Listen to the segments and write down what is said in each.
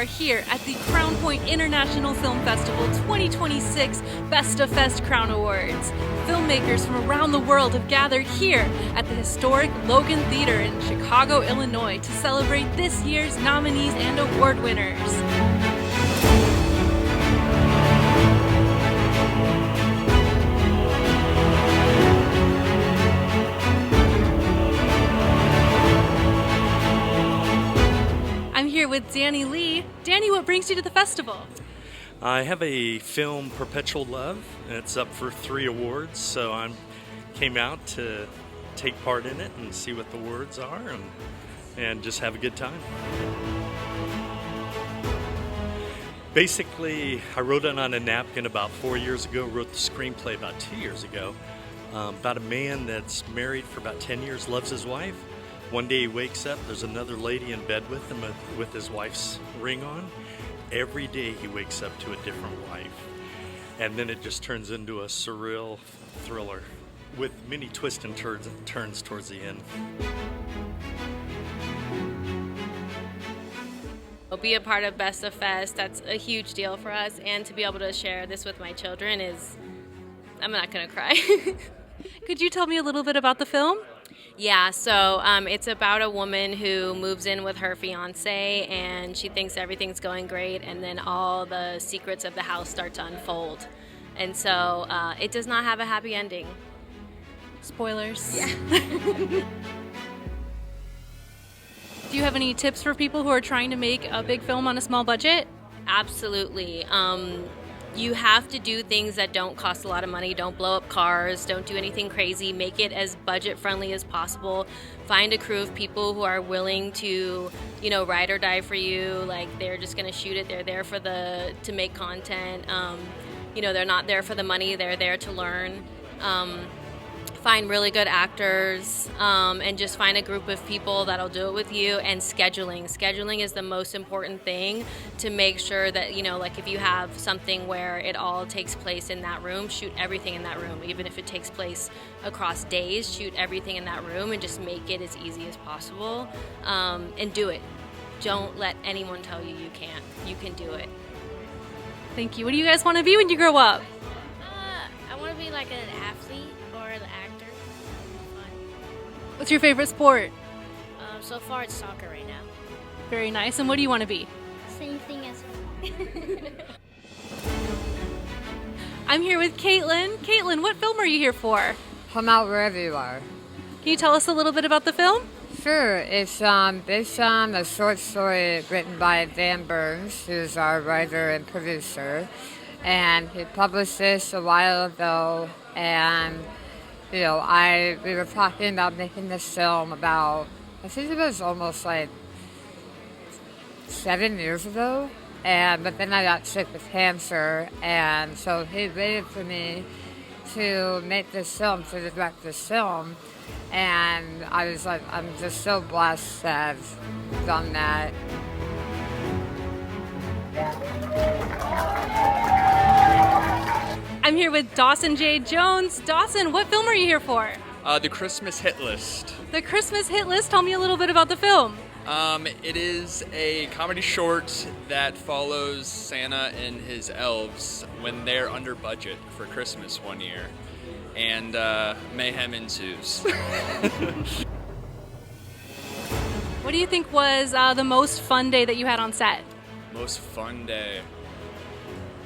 are here at the Crown Point International Film Festival 2026 Best of Fest Crown Awards. Filmmakers from around the world have gathered here at the historic Logan Theater in Chicago, Illinois to celebrate this year's nominees and award winners. I'm here with Danny Lee. Danny, what brings you to the festival? I have a film, Perpetual Love, and it's up for 3 awards, so I came out to take part in it and see what the awards are and just have a good time. Basically, I wrote it on a napkin about 4 years ago, wrote the screenplay about 2 years ago, about a man that's married for about 10 years, loves his wife. One day he wakes up, there's another lady in bed with him with his wife's ring on. Every day he wakes up to a different wife. And then it just turns into a surreal thriller with many twists and turns towards the end. Be a part of Best of Fest, that's a huge deal for us, and to be able to share this with my children is, I'm not gonna cry. Could you tell me a little bit about the film? Yeah, so it's about a woman who moves in with her fiance and she thinks everything's going great, and then all the secrets of the house start to unfold. And so it does not have a happy ending. Spoilers. Yeah. Do you have any tips for people who are trying to make a big film on a small budget? Absolutely. You have to do things that don't cost a lot of money. Don't blow up cars. Don't do anything crazy. Make it as budget friendly as possible. Find a crew of people who are willing to, ride or die for you. Like, they're just going to shoot it. They're there to make content. They're not there for the money. They're there to learn. Find really good actors, and just find a group of people that'll do it with you. And scheduling is the most important thing to make sure that, like if you have something where it all takes place in that room, shoot everything in that room. Even if it takes place across days, shoot everything in that room and just make it as easy as possible, and do it. Don't let anyone tell you you can't. You can do it. Thank you. What do you guys want to be when you grow up? I want to be like an athlete or an actor. What's your favorite sport? So far it's soccer right now. Very nice. And what do you want to be? Same thing as I'm here with Caitlin. Caitlin, what film are you here for? Come out wherever you are. Can you tell us a little bit about the film? Sure. It's based on a short story written by Dan Burns, who's our writer and producer. And he published this a while ago, and we were talking about making this film about, I think it was almost like 7 years ago. But then I got sick with cancer, and so he waited for me to make this film, to direct this film. And I was like, I'm just so blessed to have done that. I'm here with Dawson J. Jones. Dawson, what film are you here for? The Christmas Hit List. The Christmas Hit List. Tell me a little bit about the film. It is a comedy short that follows Santa and his elves when they're under budget for Christmas one year, and mayhem ensues. What do you think was the most fun day that you had on set? Most fun day.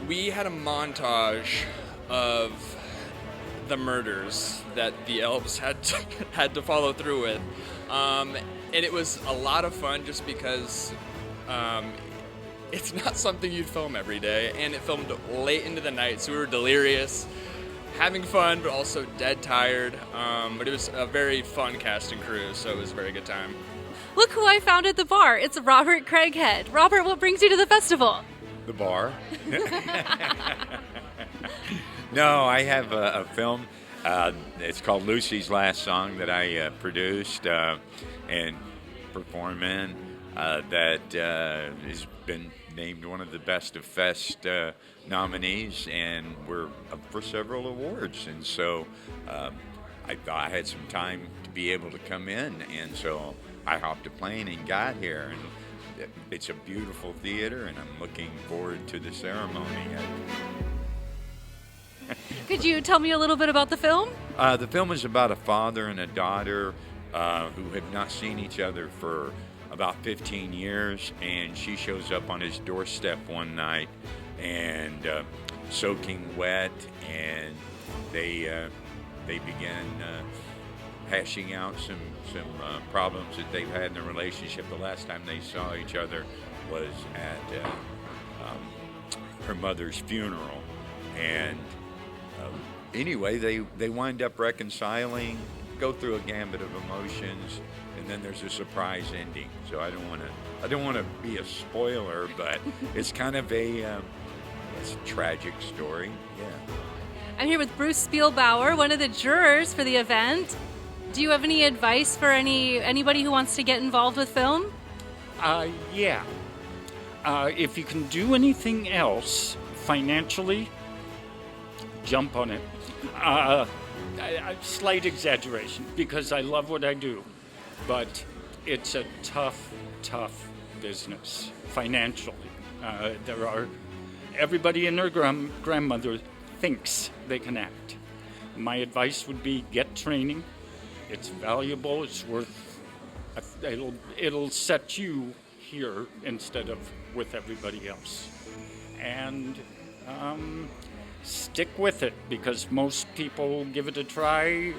We had a montage of the murders that the elves had to follow through with, and it was a lot of fun just because it's not something you'd film every day, and it filmed late into the night, so we were delirious, having fun but also dead tired, but it was a very fun cast and crew, so it was a very good time. Look who I found at the bar. It's Robert Craighead. Robert, what brings you to the festival? The bar. No, I have a film. It's called Lucy's Last Song that I produced and performed in that has been named one of the Best of Fest nominees, and we're up for several awards. And so I thought I had some time to be able to come in, and so I hopped a plane and got here. And it's a beautiful theater, and I'm looking forward to the ceremony. Could you tell me a little bit about the film? The film is about a father and a daughter who have not seen each other for about 15 years, and she shows up on his doorstep one night and soaking wet, and they begin hashing out some problems that they've had in the relationship. The last time they saw each other was at her mother's funeral, and anyway, they wind up reconciling, go through a gambit of emotions, and then there's a surprise ending. So I don't want to be a spoiler, but it's kind of it's a tragic story. Yeah. I'm here with Bruce Spielbauer, one of the jurors for the event. Do you have any advice for anybody who wants to get involved with film? Yeah. If you can do anything else financially, jump on it. Slight exaggeration, because I love what I do, but it's a tough business financially. Everybody and their grandmother thinks they can act. My advice would be get training. It's valuable. It's worth. It'll set you here instead of with everybody else, and stick with it, because most people give it a try.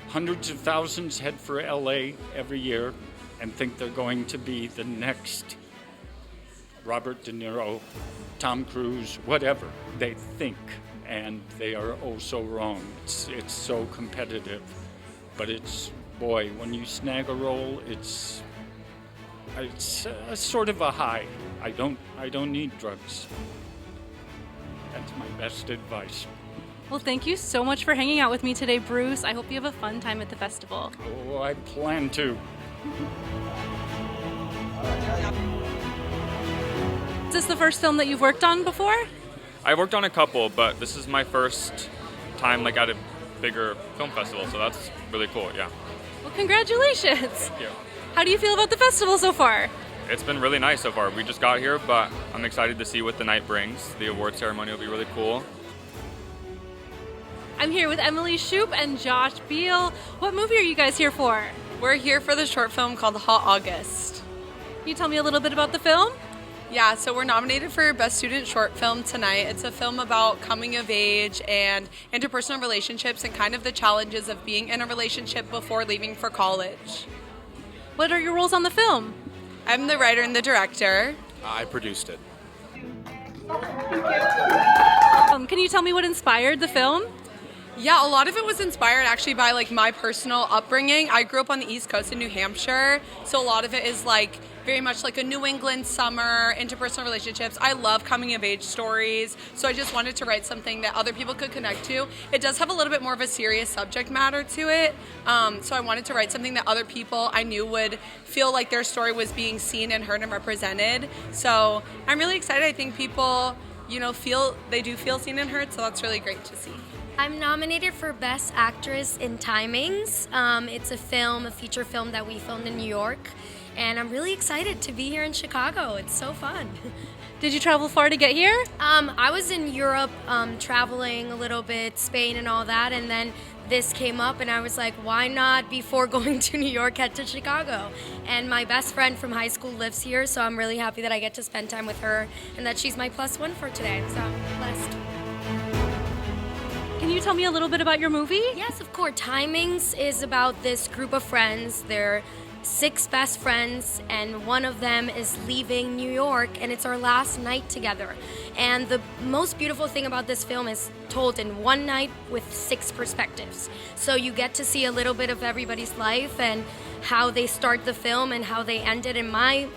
Hundreds of thousands head for LA every year and think they're going to be the next Robert De Niro, Tom Cruise, whatever they think, and they are oh so wrong. It's so competitive, but when you snag a role, it's a sort of a high. I don't need drugs. That's my best advice. Well, thank you so much for hanging out with me today, Bruce. I hope you have a fun time at the festival. Oh, I plan to. Is this the first film that you've worked on before? I worked on a couple, but this is my first time at a bigger film festival, so that's really cool, yeah. Well, congratulations. Thank you. How do you feel about the festival so far? It's been really nice so far. We just got here, but I'm excited to see what the night brings. The award ceremony will be really cool. I'm here with Emily Shoup and Josh Beal. What movie are you guys here for? We're here for the short film called Hot August. Can you tell me a little bit about the film? Yeah, so we're nominated for Best Student Short Film tonight. It's a film about coming of age and interpersonal relationships and kind of the challenges of being in a relationship before leaving for college. What are your roles on the film? I'm the writer and the director. I produced it. Can you tell me what inspired the film? Yeah, a lot of it was inspired actually by my personal upbringing. I grew up on the East Coast in New Hampshire, so a lot of it is very much like a New England summer, interpersonal relationships. I love coming of age stories, so I just wanted to write something that other people could connect to. It does have a little bit more of a serious subject matter to it, so I wanted to write something that other people I knew would feel like their story was being seen and heard and represented. So I'm really excited. I think people, feel seen and heard, so that's really great to see. I'm nominated for Best Actress in Timings. It's a feature film that we filmed in New York, and I'm really excited to be here in Chicago. It's so fun. Did you travel far to get here? I was in Europe traveling a little bit, Spain and all that, and then this came up and I was like, why not before going to New York head to Chicago? And my best friend from high school lives here, so I'm really happy that I get to spend time with her and that she's my +1 for today, so I'm blessed. Can you tell me a little bit about your movie? Yes, of course. Timings is about this group of friends. They're 6 best friends, and one of them is leaving New York, and it's our last night together. And the most beautiful thing about this film is told in one night with 6 perspectives. So you get to see a little bit of everybody's life and how they start the film and how they end it. And my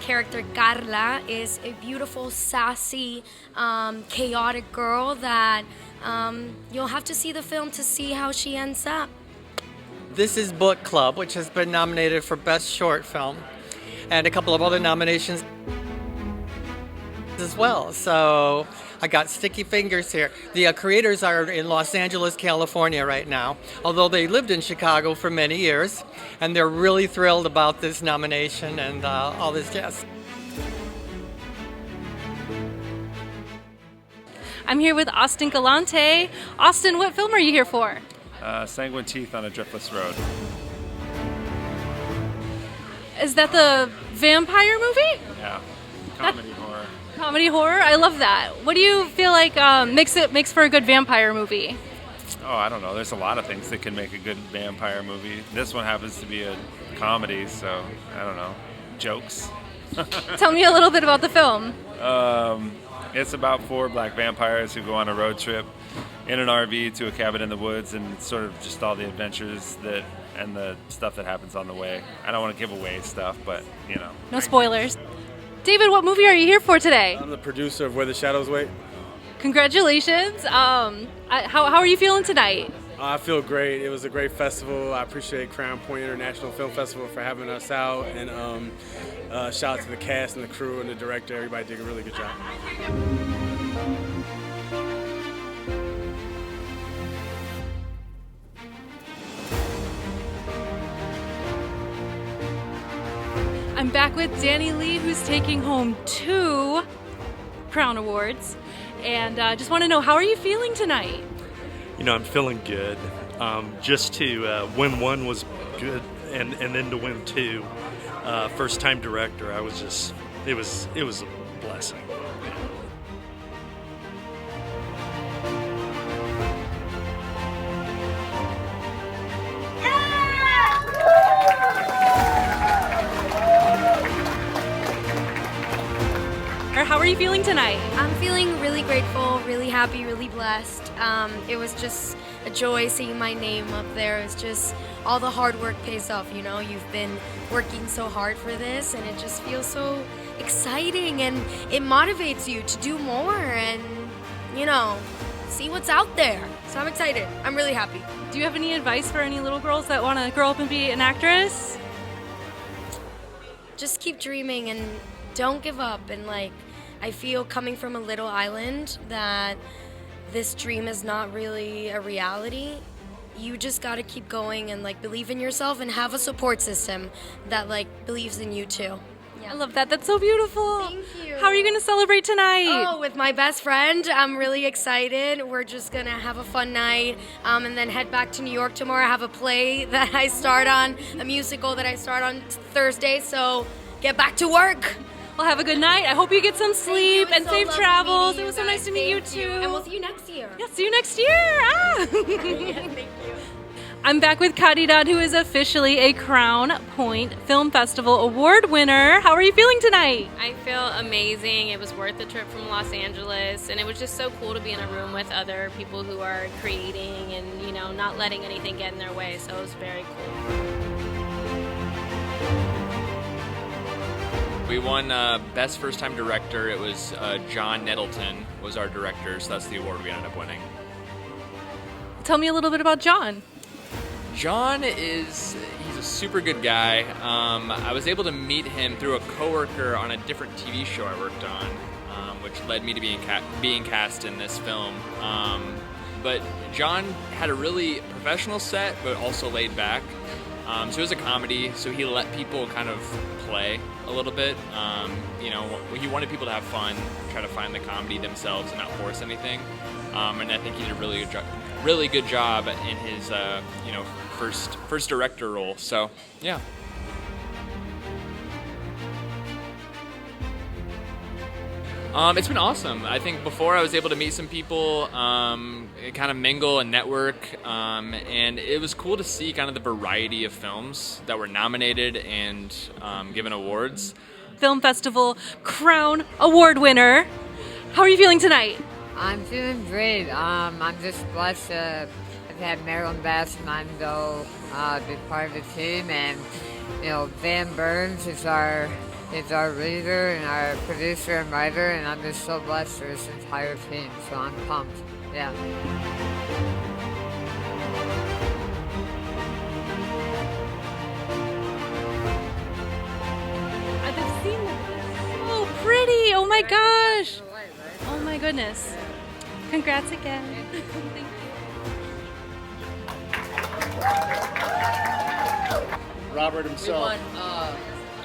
character, Carla, is a beautiful, sassy, chaotic girl that you'll have to see the film to see how she ends up. This is Book Club, which has been nominated for Best Short Film and a couple of other nominations as well. So I got sticky fingers here. The creators are in Los Angeles, California right now, although they lived in Chicago for many years, and they're really thrilled about this nomination and all this jazz. I'm here with Austin Galante. Austin, what film are you here for? Sanguine Teeth on a Driftless Road. Is that the vampire movie? Yeah, comedy horror. Comedy horror? I love that. What do you feel like makes for a good vampire movie? Oh, I don't know. There's a lot of things that can make a good vampire movie. This one happens to be a comedy, so I don't know. Jokes. Tell me a little bit about the film. It's about 4 black vampires who go on a road trip in an RV to a cabin in the woods, and it's sort of just all the adventures and the stuff that happens on the way. I don't want to give away stuff, but you know. No spoilers. David, what movie are you here for today? I'm the producer of Where the Shadows Wait. Congratulations. How are you feeling tonight? I feel great. It was a great festival. I appreciate Crown Point International Film Festival for having us out, and shout out to the cast and the crew and the director. Everybody did a really good job. I'm back with Danny Lee, who's taking home 2 Crown Awards, and just want to know, how are you feeling tonight? You know, I'm feeling good. Just to win 1 was good, and then to win 2, first time director, it was a blessing. How are you feeling tonight? I'm feeling really grateful, really happy, really blessed. It was just a joy seeing my name up there. It's just all the hard work pays off, you know. You've been working so hard for this, and it just feels so exciting, and it motivates you to do more and, you know, see what's out there. So I'm excited. I'm really happy. Do you have any advice for any little girls that want to grow up and be an actress? Just keep dreaming and don't give up. And like, I feel coming from a little island that this dream is not really a reality. You just gotta keep going and like believe in yourself and have a support system that like believes in you too. Yeah. I love that. That's so beautiful. Thank you. How are you going to celebrate tonight? Oh, with my best friend. I'm really excited. We're just going to have a fun night and then head back to New York tomorrow. I have a play that I start on, a musical that I start on Thursday, so get back to work. Well, have a good night. I hope you get some sleep and so safe lovely travels. meeting It was so you nice guys. to meet you Thank too. And we'll see you next year. Yeah, see you next year. Ah. Thank you. I'm back with Kadidad, who is officially a Crown Point Film Festival award winner. How are you feeling tonight? I feel amazing. It was worth the trip from Los Angeles, and it was just so cool to be in a room with other people who are creating and, you know, not letting anything get in their way. So it was very cool. We won Best First Time Director. It was John Nettleton was our director, so that's the award we ended up winning. Tell me a little bit about John. John he's a super good guy. I was able to meet him through a coworker on a different TV show I worked on, which led me to being cast in this film. But John had a really professional set, but also laid back. So it was a comedy, so he let people kind of play a little bit. You know, he wanted people to have fun, try to find the comedy themselves and not force anything. And I think he did a really good job in his you know, first director role. So yeah. It's been awesome. I think before I was able to meet some people, kind of mingle and network, and it was cool to see kind of the variety of films that were nominated and given awards. Film Festival Crown Award winner. How are you feeling tonight? I'm feeling great. I'm just blessed to have had Marilyn Bassmando be part of the team, and you know, Van Burns is our leader and our producer and writer, and I'm just so blessed for this entire team. So I'm pumped. Yeah. I've seen that. It's so pretty. Oh my gosh. Oh my goodness. Congrats again. Thank you. Robert We himself. won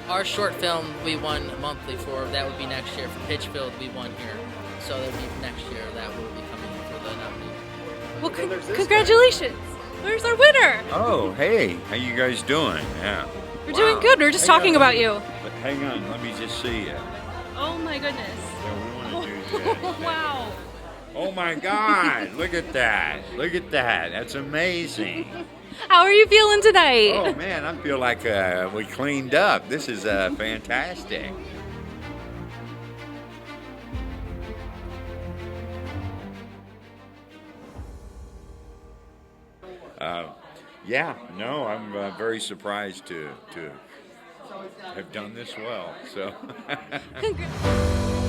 our short film. We won monthly for. That would be next year. For Pitchfield, we won here. So that would be next year. That will be coming for the nominee. Well, congratulations. Where's our winner? Oh, hey, how you guys doing? Yeah. We're doing good. We're just Hang talking on. about you. But hang on, let me just see you. Oh my goodness. Yeah, we want to do that. Wow. Oh my God! Look at that! Look at that! That's amazing. How are you feeling tonight? Oh man, I feel like we cleaned up. This is fantastic. Yeah, no, I'm very surprised to have done this well. So. Congrats.